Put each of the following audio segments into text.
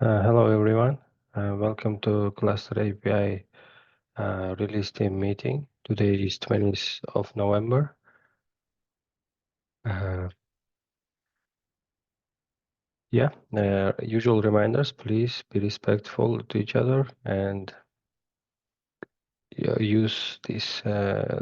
Hello everyone. Welcome to Cluster API release team meeting. Today is 20th of November. Usual reminders, please be respectful to each other and use this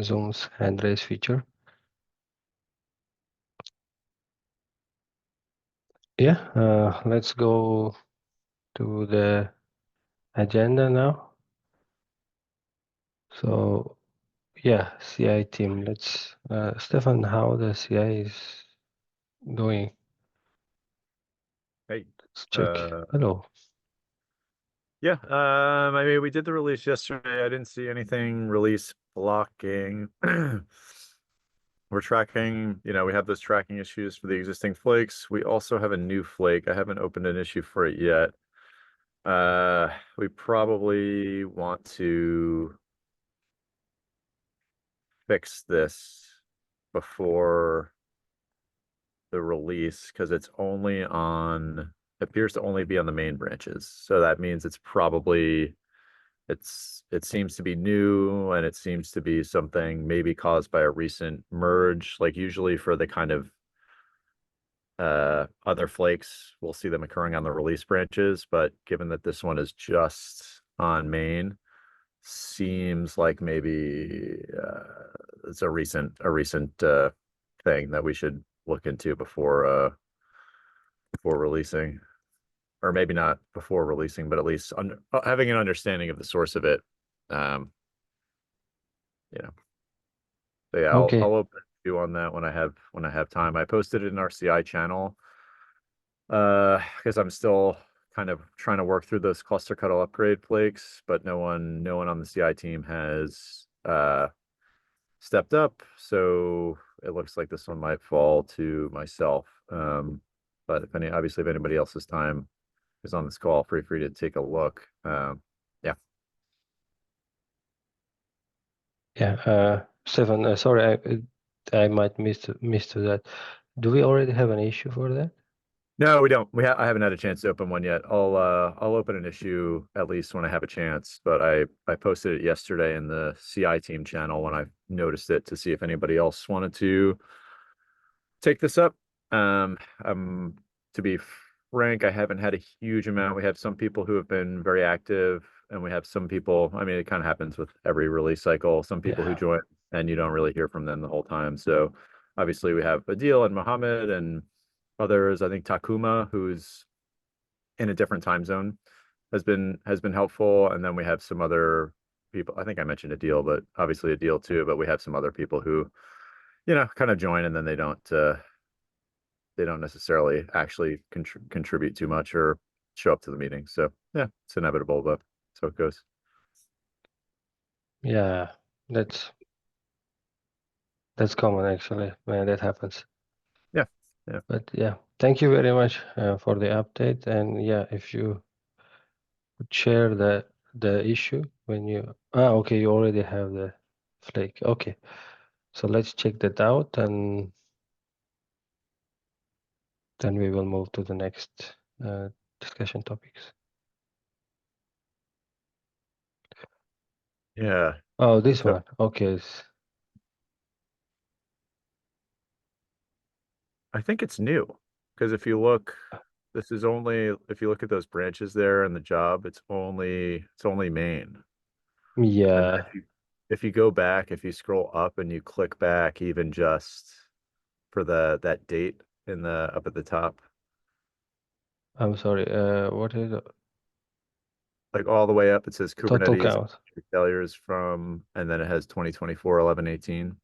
Zoom's hand raise feature. Let's go to the agenda now. So CI team. Let's Stefan, how the CI is going? Hey, Let's check. Hello. Yeah, I mean, we did the release yesterday. I didn't see anything release blocking. We're tracking, we have those tracking issues for the existing flakes. We also have a new flake. I haven't opened an issue for it yet. We probably want to fix this before the release because it's only on, appears to only be on the main branches. So that means it's probably it seems to be new, and it seems to be something maybe caused by a recent merge. Like usually for the kind of other flakes, we'll see them occurring on the release branches, but given that this one is just on main, seems like maybe it's a recent thing that we should look into before releasing. Or maybe not before releasing, but at least having an understanding of the source of it. So yeah, Okay. I'll open you on that when I have time. I posted it in our CI channel because I'm still kind of trying to work through those cluster cuddle upgrade flakes, but no one on the CI team has stepped up, so it looks like this one might fall to myself. But obviously if anybody else's time is on this call, free to take a look. Stefan, sorry, I might miss that. Do we already have an issue for that? No, we don't. I haven't had a chance to open one yet. I'll open an issue at least when I have a chance. But I posted it yesterday in the CI team channel when I noticed it to see if anybody else wanted to take this up. To be frank, I haven't had a huge amount. We have some people who have been very active, and we have some people. I mean, it kind of happens with every release cycle. Some people who join and you don't really hear from them the whole time. So obviously we have Adil and Mohammed and others. I think Takuma, who's in a different time zone, has been helpful. And then we have some other people. I think I mentioned Adil, but obviously Adil too. But we have some other people who, kind of join and then they don't necessarily actually contribute too much or show up to the meeting. So yeah, it's inevitable, but so it goes. Yeah, that's common actually when that happens. Yeah. But thank you very much for the update. And if you would share the issue when you okay, you already have the flake. Okay, so let's check that out, and then we will move to the next discussion topics. Yeah. Oh, this So one. Okay. I think it's new because if you look, if you look at those branches there in the job, it's only main. And then Yeah, if you go back, if you scroll up and you click back even just for that date in the up at the top, I'm sorry. What is it? like all the way up, it says Total Kubernetes count? failures from, and then it has 2024 11/18.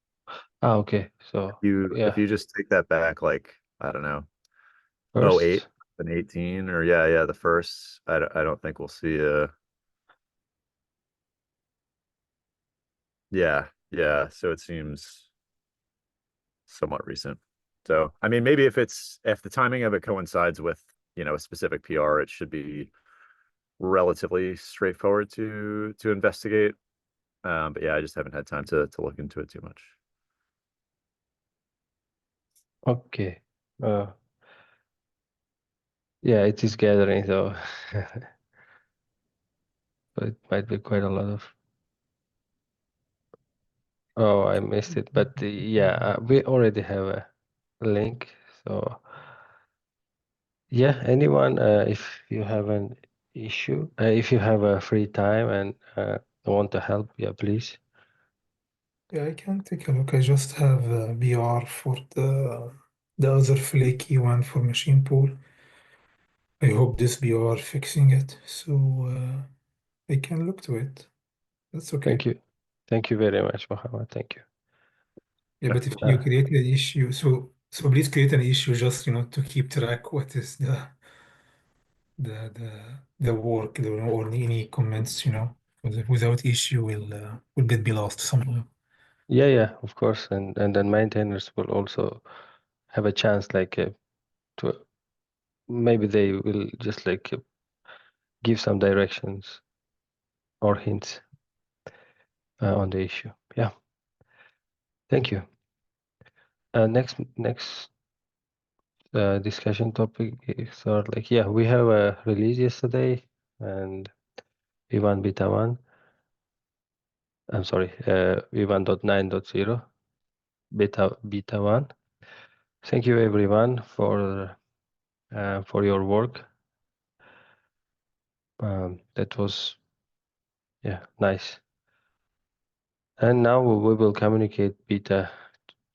Okay. So If you just take that back, like, I don't know, oh eight first. and 18, or the first, I don't think we'll see yeah. So it seems somewhat recent. So, I mean, maybe if the timing of it coincides with, a specific PR, it should be relatively straightforward to investigate. But yeah, I just haven't had time to look into it too much. Okay. Yeah, it is gathering, so so it might be quite a lot of. Oh, I missed it, but yeah, we already have a link. So yeah, anyone, if you have an issue, if you have a free time and want to help, yeah, please. Yeah, I can take a look. I just have BR for the other flaky one for machine pool. I hope this BR fixing it, so I can look to it. That's okay. Thank you very much, Mohammed. Thank you. Yeah, but if you create an issue, so please create an issue just to keep track what is the work or any comments, without issue will get be lost somehow. Yeah, of course, and then maintainers will also have a chance, like to maybe they will just like give some directions or hints on the issue. Yeah, thank you. Next discussion topic is sort of like, yeah, we have a release yesterday and v1 beta 1. I'm sorry, v1.9.0 beta 1. Thank you everyone for your work. That was nice. And now we will communicate beta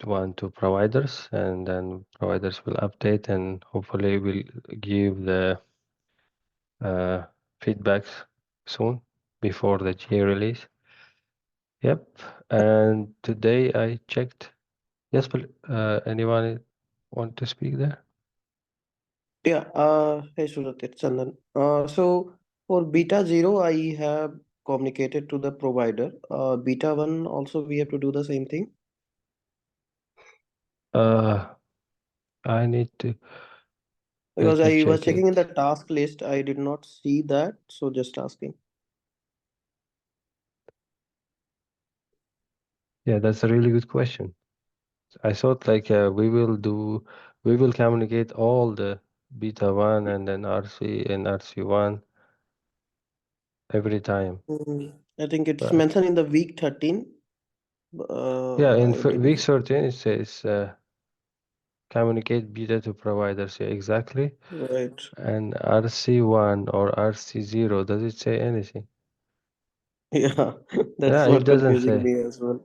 1 to providers, and then providers will update and hopefully will give the feedbacks soon before the GA release. Yep. And today I checked. Yes, but anyone want to speak there? Yeah, hey Surat, it's Chandan. So for beta 0, I have communicated to the provider. Beta 1 also we have to do the same thing. I need to Because let me I was check checking in it. the task list, I did not see that, so just asking. Yeah, that's a really good question. I thought like we will communicate all the beta 1 and then RC and RC1 every time. I think it's But mentioned in the week 13. yeah, in I week didn't. 13 it says communicate beta to providers. Yeah, exactly. Right. And RC1 or RC0, does it say anything? Yeah, that's Yeah, it what doesn't confusing say. me as well.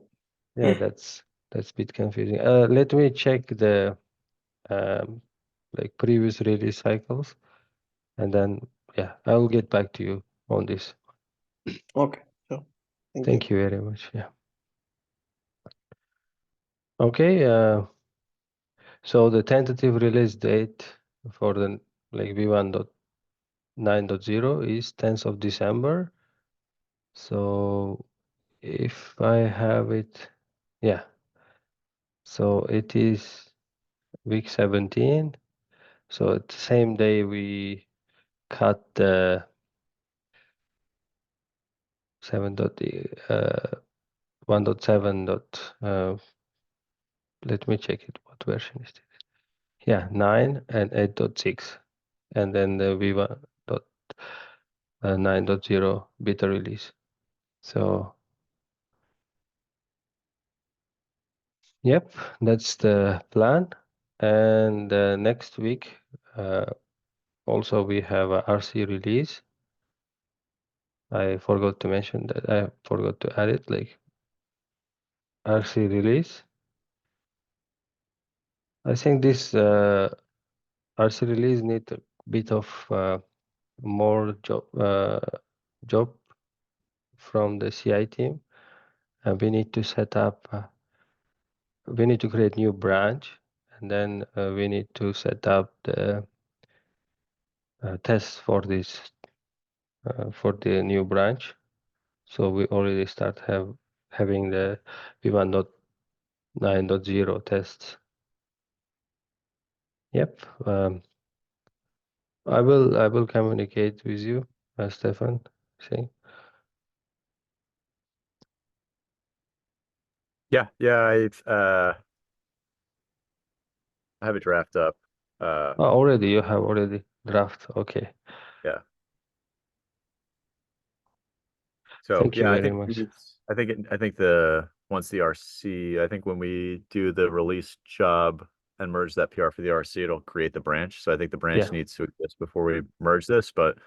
Yeah, that's a bit confusing. Let me check the um, like previous release cycles, and then yeah, I will get back to you on this. Okay, so thank you. Thank you very much. Yeah. Okay. So the tentative release date for the like v1.9.0 is 10th of December. So if I have it, yeah. So it is week 17. So at the same day we cut the 1.7 let me check it. What version is this? Yeah, 9 and 8.6, and then the v1.9.0 beta release. So yep, that's the plan. And next week also we have a RC release. I forgot to mention that. I forgot to add it, like RC release. I think this RC release need a bit of more job from the CI team. We need to set up. We need to create new branch, and then we need to set up the tests for this for the new branch. So we already start having the v1.9.0 tests. Yep. I will communicate with you, Stefan. See. Yeah, I have a draft up. Oh, already you have already. draft. Okay. Yeah. So Thank you yeah, I very think much. I think once the RC, I think when we do the release job and merge that PR for the RC, it'll create the branch. So I think the branch Yeah. needs to exist before we merge this, but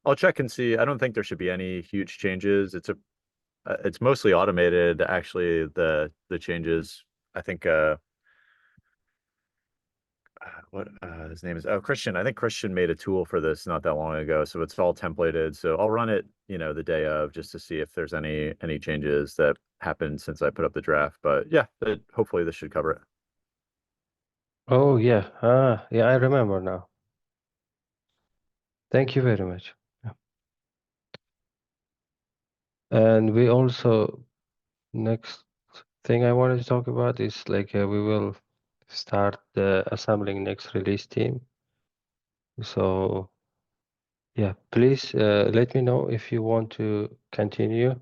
I'll check and see. I don't think there should be any huge changes. It's mostly automated. Actually, the changes, I think what his name is, oh, Christian. I think Christian made a tool for this not that long ago, so it's all templated. So I'll run it, the day of, just to see if there's any changes that happened since I put up the draft. But yeah, hopefully this should cover it. Oh yeah. Yeah, I remember now. Thank you very much. Yeah. And we also, next thing I wanted to talk about is like we will start the assembling next release team. So yeah, please let me know if you want to continue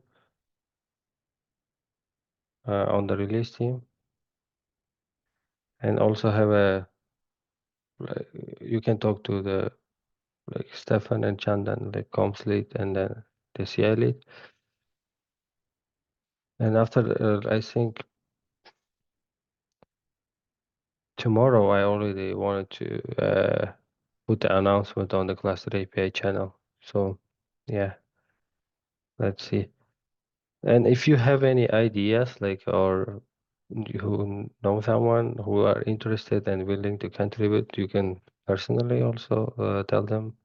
on the release team, and also have you can talk to the like Stefan and Chandan, like comms lead, and then the CI lead. And after I think tomorrow I already wanted to put the announcement on the cluster API channel. So yeah, let's see. And if you have any ideas, like, or you know someone who are interested and willing to contribute, you can personally also tell them,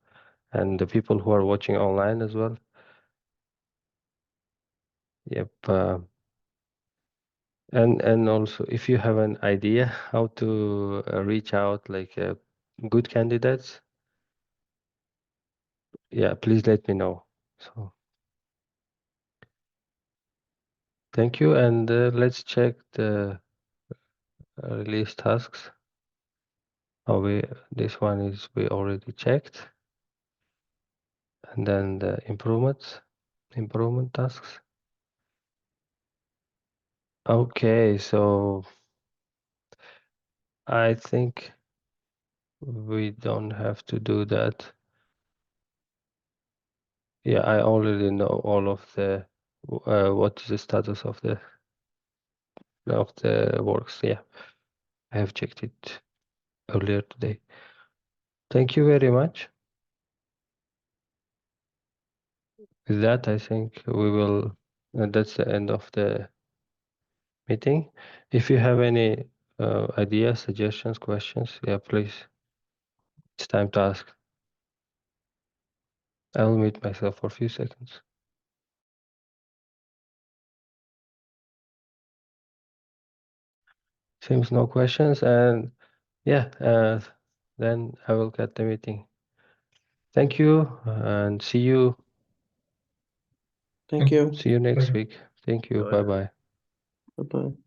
and the people who are watching online as well. Yep. And also, if you have an idea how to reach out, like good candidates, yeah, please let me know. So thank you, and let's check the release tasks. Oh, this one is we already checked, and then the improvement tasks. Okay, so I think we don't have to do that. Yeah, I already know all of the what is the status of the works. Yeah, I have checked it earlier today. Thank you very much. With that, I think we will. That's the end of the meeting. If you have any ideas, suggestions, questions, yeah, please. It's time to ask. I will mute myself for a few seconds. Seems no questions, and yeah, then I will cut the meeting. Thank you, and see you. Thank you. See you next Bye. week. Thank you. See you later. Bye bye. Bye-bye.